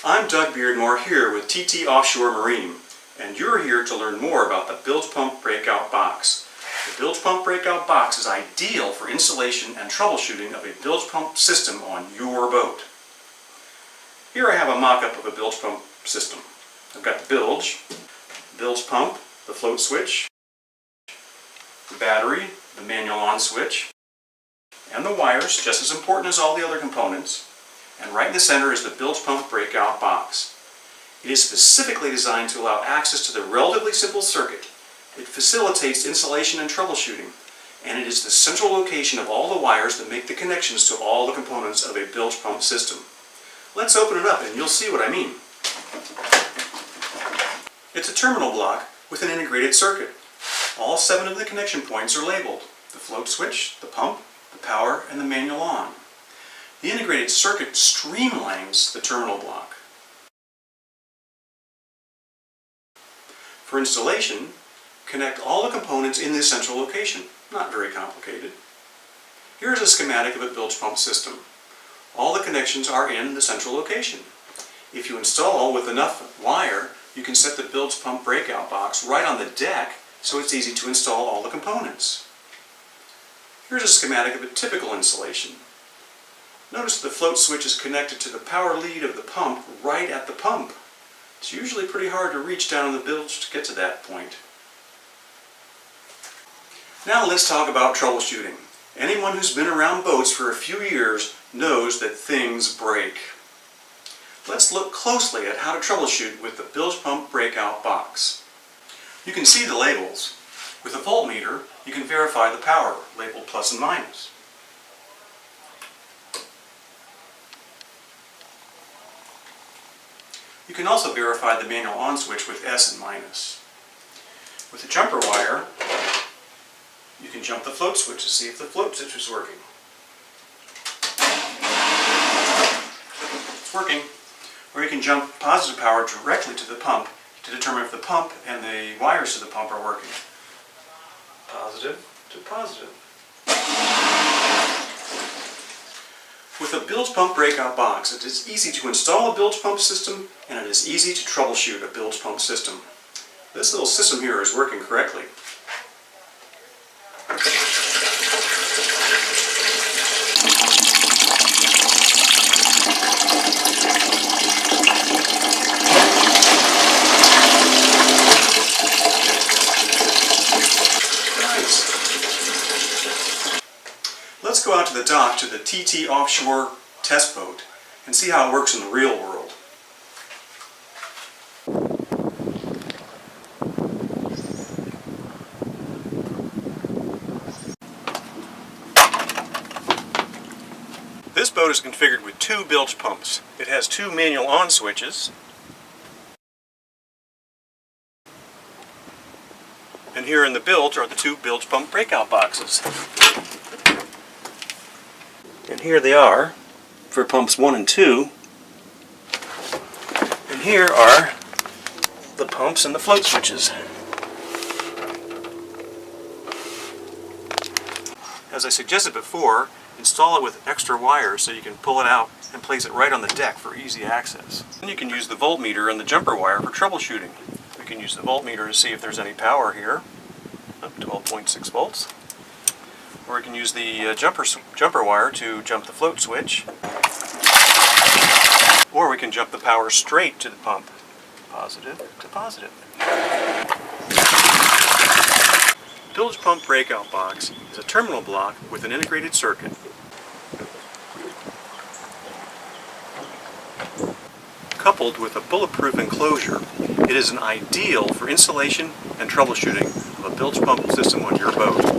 I'm Doug Beardmore here with TT Offshore Marine, and you're here to learn more about the bilge pump breakout box. The bilge pump breakout box is ideal for installation and troubleshooting of a bilge pump system on your boat. Here I have a mock-up of a bilge pump system. I've got the bilge pump, the float switch, the battery, the manual on switch, and the wires, just as important as all the other components. And right in the center is the bilge pump breakout box. It is specifically designed to allow access to the relatively simple circuit. It facilitates installation and troubleshooting, and it is the central location of all the wires that make the connections to all the components of a bilge pump system. Let's open it up and you'll see what I mean. It's a terminal block with an integrated circuit. All 7 of the connection points are labeled: the float switch, the pump, the power, and the manual on. The integrated circuit streamlines the terminal block. For installation, connect all the components in this central location. Not very complicated. Here's a schematic of a bilge pump system. All the connections are in the central location. If you install with enough wire, you can set the bilge pump breakout box right on the deck so it's easy to install all the components. Here's a schematic of a typical installation. Notice the float switch is connected to the power lead of the pump right at the pump. It's usually pretty hard to reach down in the bilge to get to that point. Now let's talk about troubleshooting. Anyone who's been around boats for a few years knows that things break. Let's look closely at how to troubleshoot with the bilge pump breakout box. You can see the labels. With a voltmeter, you can verify the power, labeled plus and minus. You can also verify the manual on switch with S and minus. With a jumper wire, you can jump the float switch to see if the float switch is working. It's working. Or you can jump positive power directly to the pump to determine if the pump and the wires to the pump are working. Positive to positive. With a bilge pump breakout box, it is easy to install a bilge pump system, and it is easy to troubleshoot a bilge pump system. This little system here is working correctly. Let's go out to the dock to the TT Offshore test boat and see how it works in the real world. This boat is configured with 2 bilge pumps. It has 2 manual on switches, and here in the bilge are the 2 bilge pump breakout boxes. And here they are for pumps 1 and 2. And here are the pumps and the float switches. As I suggested before, install it with extra wires so you can pull it out and place it right on the deck for easy access. Then you can use the voltmeter and the jumper wire for troubleshooting. We can use the voltmeter to see if there's any power here, up 12.6 volts. Or we can use the jumper wire to jump the float switch. Or we can jump the power straight to the pump, positive to positive. Bilge pump breakout box is a terminal block with an integrated circuit. Coupled with a bulletproof enclosure, it is an ideal for installation and troubleshooting of a bilge pump system on your boat.